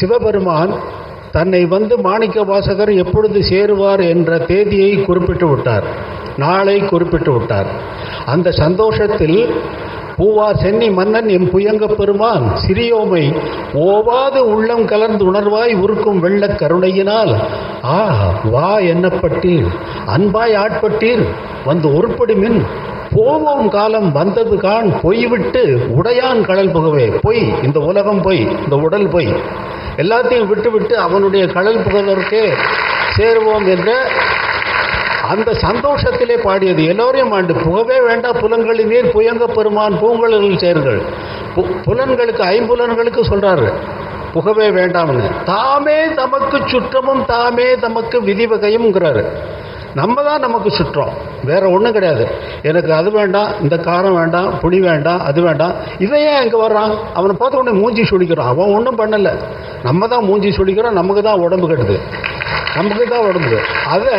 சிவபெருமான் தன்னை வந்து மாணிக்க வாசகர் எப்பொழுது சேருவார் என்ற தேதியை குறிப்பிட்டு விட்டார், நாளை குறிப்பிட்டு விட்டார். அந்த சந்தோஷத்தில் பூவார் சென்னி மன்னன் எம் புயங்க பெருமான் சிறியோமை ஓவாது உள்ளம் கலர்ந்து உணர்வாய் உருக்கும் வெள்ளக் கருணையினால் வா என்னப்பட்டீர், அன்பாய் ஆட்பட்டீர், வந்து ஒருபடி மின் போவோம் காலம் வந்தது கான், பொய்விட்டு உடையான் கடல் புகவே. பொய், இந்த உலகம் பொய், இந்த உடல் பொய், எல்லாத்தையும் விட்டு அவனுடைய கடல் புகழற்கே சேருவோம் என்ற அந்த சந்தோஷத்திலே பாடியது. எல்லோரையும் ஆண்டு புகவே வேண்டாம் புலன்களின் நீர் புயங்க பெருமான் பூங்கலில் சேர்கள். புலன்களுக்கு, ஐம்புலன்களுக்கு சொல்றாரு புகவே வேண்டாம்னு. தாமே தமக்கு சுற்றமும் தாமே தமக்கு விதிவகையும்ங்கிறாரு. நம்ம தான் நமக்கு சுற்றம், வேற ஒன்றும் கிடையாது. எனக்கு அது வேண்டாம், இந்த காரம் வேண்டாம், புளி வேண்டாம், அது வேண்டாம், இவன் ஏன் இங்கே வர்றான், அவனை பார்த்த உடனே மூஞ்சி சுடிக்கிறான். அவன் ஒன்றும் பண்ணலை, நம்ம தான் மூஞ்சி சுடிக்கிறோம், நமக்கு தான் உடம்பு கெடுது, நமக்கு தான் உடம்பு. அதை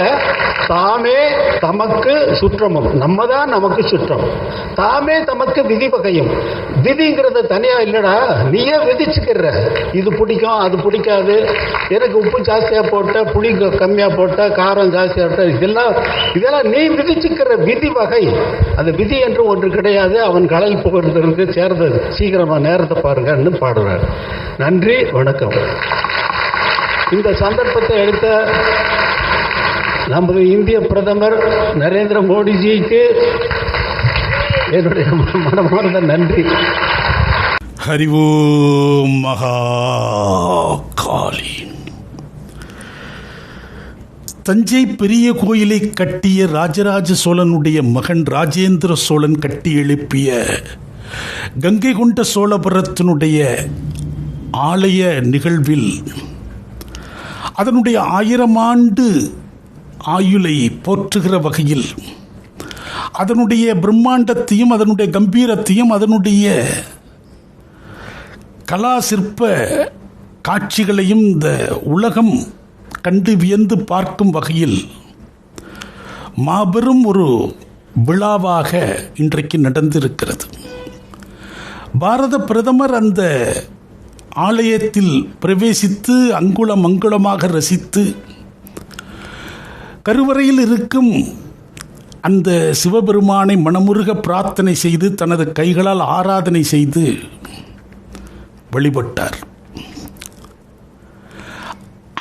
தாமே தமக்கு சுற்றமும், நம்ம தான் நமக்கு சுற்றம், தாமே தமக்கு விதி வகையும். விதிங்கிறது தனியா இல்லடா, நீயே விதிச்சுக்கிற. இது பிடிக்கும், அது பிடிக்காது, எனக்கு உப்பு ஜாஸ்தியாக போட்ட, புளி கம்மியாக போட்ட, காரம் ஜாஸ்தியாக போட்ட, இதெல்லாம் நீ விதிச்சுக்கிற விதி வகை. அந்த விதி என்று ஒன்று கிடையாது. அவன் கடல் புகழ்ந்ததற்கு சேர்ந்தது. சீக்கிரமா நேரத்தை பாருங்கன்னு பாடுறார். நன்றி, வணக்கம். இந்த சந்தர்ப்பத்தை எடுத்த நமது இந்திய பிரதமர் நரேந்திர மோடிஜிக்கு என்னுடைய மனமார்ந்த நன்றி. ஹரி ஓம் மகா காளி. தஞ்சை பெரிய கோயிலை கட்டிய ராஜராஜ சோழனுடைய மகன் ராஜேந்திர சோழன் கட்டி எழுப்பிய கங்கை கொண்ட சோழபுரத்தினுடைய ஆலய நிகழ்வில் அதனுடைய 1000 ஆண்டு ஆயுளை போற்றுகிற வகையில் அதனுடைய பிரம்மாண்டத்தையும் அதனுடைய கம்பீரத்தையும் அதனுடைய கலா சிற்ப காட்சிகளையும் இந்த உலகம் கண்டு வியந்து பார்க்கும் வகையில் மாபெரும் ஒரு விழாவாக இன்றைக்கு நடந்திருக்கிறது. பாரத பிரதமர் அந்த ஆலயத்தில் பிரவேசித்து அங்குலம் அங்குலமாக ரசித்து கருவறையில் இருக்கும் அந்த சிவபெருமானை மனமுருக பிரார்த்தனை செய்து தனது கைகளால் ஆராதனை செய்து வழிபட்டார்.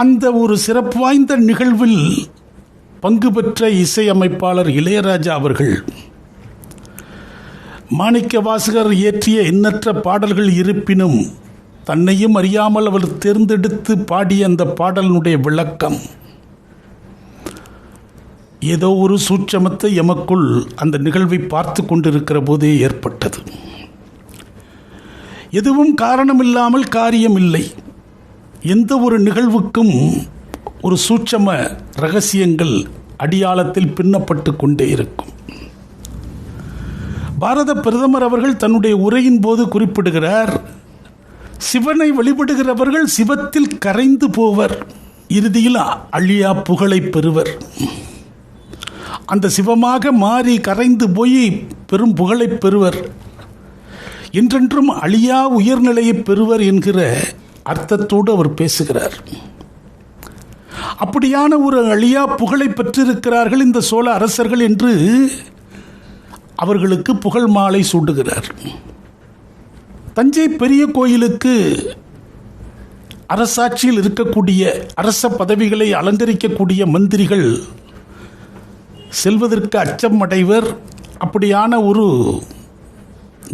அந்த ஒரு சிறப்பு வாய்ந்த நிகழ்வில் பங்கு பெற்ற இசையமைப்பாளர் இளையராஜா அவர்கள் மாணிக்க வாசகர் இயற்றிய எண்ணற்ற பாடல்கள் இருப்பினும் தன்னையும் அறியாமல் அவர் தேர்ந்தெடுத்து பாடிய அந்த பாடலினுடைய விளக்கம் ஏதோ ஒரு சூட்சமத்தை எமக்குள் அந்த நிகழ்வை பார்த்து கொண்டிருக்கிற போதே ஏற்பட்டது. எதுவும் காரணமில்லாமல் காரியமில்லை. எந்த ஒரு நிகழ்வுக்கும் ஒரு சூட்சம ரகசியங்கள் அடியாளத்தில் பின்னப்பட்டு கொண்டே இருக்கும். பாரத பிரதமர் அவர்கள் தன்னுடைய உரையின் போது குறிப்பிடுகிறார், சிவனை வழிபடுகிறவர்கள் சிவத்தில் கரைந்து போவர், இறுதியில் அழியா புகழை பெறுவர். அந்த சிவமாக மாறி கரைந்து போய் பெரும் புகழை பெறுவர், என்றென்றும் அழியா உயர்நிலையை பெறுவர் என்கிற அர்த்தத்தோடு அவர் பேசுகிறார். அப்படியான ஒரு அழியா புகழை பெற்றிருக்கிறார்கள் இந்த சோழ அரசர்கள் என்று அவர்களுக்கு புகழ் மாலை சூட்டுகிறார். தஞ்சை பெரிய கோயிலுக்கு அரசாட்சியில் இருக்கக்கூடிய அரச பதவிகளை அலங்கரிக்கக்கூடிய மந்திரிகள் செல்வதற்கு அச்சம் அடைவர். அப்படியான ஒரு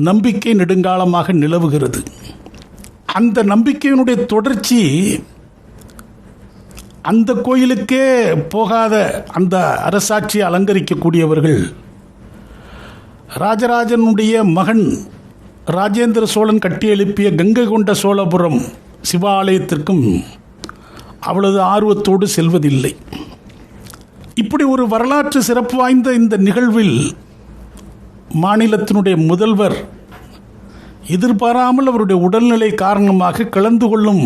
நம்பிக்கை நெடுங்காலமாக நிலவுகிறது. அந்த நம்பிக்கையினுடைய தொடர்ச்சி அந்த கோயிலுக்கே போகாத அந்த அரசாட்சியை அலங்கரிக்கக்கூடியவர்கள் ராஜராஜனுடைய மகன் ராஜேந்திர சோழன் கட்டி எழுப்பிய கங்கை கொண்ட சோழபுரம் சிவாலயத்திற்கும் அவ்வளவு ஆர்வத்தோடு செல்வதில்லை. இப்படி ஒரு வரலாற்று சிறப்பு வாய்ந்த இந்த நிகழ்வில் மாநிலத்தினுடைய முதல்வர் எதிர்பாராமல் அவருடைய உடல்நிலை காரணமாக கலந்து கொள்ளும்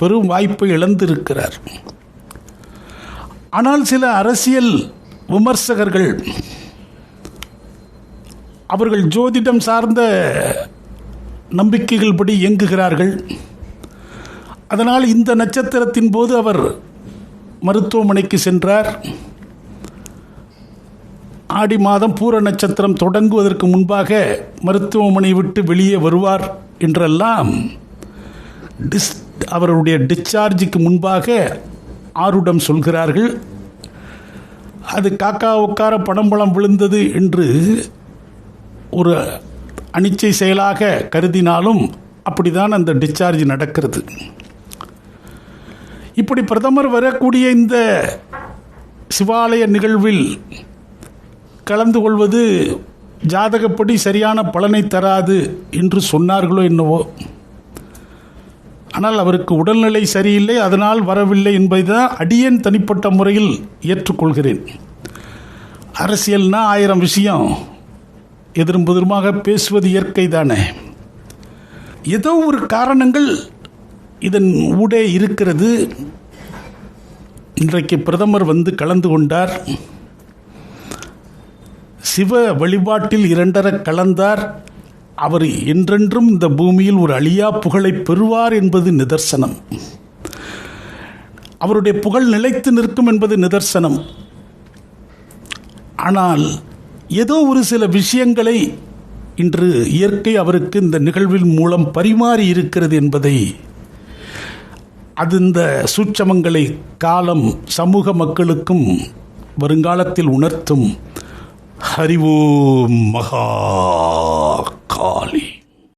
பெரும் வாய்ப்பை இழந்திருக்கிறார். ஆனால் சில அரசியல் விமர்சகர்கள் அவர்கள் ஜோதிடம் சார்ந்த நம்பிக்கைகள் படி இயங்குகிறார்கள். அதனால் இந்த நட்சத்திரத்தின் போது அவர் மருத்துவமனைக்கு சென்றார். ஆடி மாதம் பூர நட்சத்திரம் தொடங்குவதற்கு முன்பாக மருத்துவமனை விட்டு வெளியே வருவார் என்றெல்லாம் அவருடைய டிஸ்சார்ஜுக்கு முன்பாக ஆருடம் சொல்கிறார்கள். அது காக்கா உட்கார பணம்பழம் விழுந்தது என்று ஒரு அனிச்சை செயலாக கருதினாலும் அப்படிதான் அந்த டிஸ்சார்ஜ் நடக்கிறது. இப்படி பிரதமர் வரக்கூடிய இந்த சிவாலய நிகழ்வில் கலந்து கொள்வது ஜாதகப்படி சரியான பலனை தராது என்று சொன்னார்களோ என்னவோ. ஆனால் அவருக்கு உடல்நிலை சரியில்லை, அதனால் வரவில்லை என்பதுதான் அடியேன் தனிப்பட்ட முறையில் ஏற்றுக்கொள்கிறேன். அரசியல்னா 1000 விஷயம், எதிரும் புதிருமாக பேசுவது இயற்கை தானே. ஏதோ ஒரு காரணங்கள் இதன் ஊடே இருக்கிறது. இன்றைக்கு பிரதமர் வந்து கலந்து கொண்டார். சிவ வழிபாட்டில் 2 கலந்தார். அவர் என்றென்றும் இந்த பூமியில் ஒரு அழியா புகழை பெறுவார் என்பது நிதர்சனம். அவருடைய புகழ் நிலைத்து நிற்கும் என்பது நிதர்சனம். ஆனால் ஏதோ ஒரு சில விஷயங்களை இன்று இயற்கை அவருக்கு இந்த நிகழ்வின் மூலம் பரிமாறி இருக்கிறது என்பதை, அது இந்த சூட்சமங்களை காலம் சமூக மக்களுக்கும் வருங்காலத்தில் உணர்த்தும். ஹரி ஓம் மகா காளி.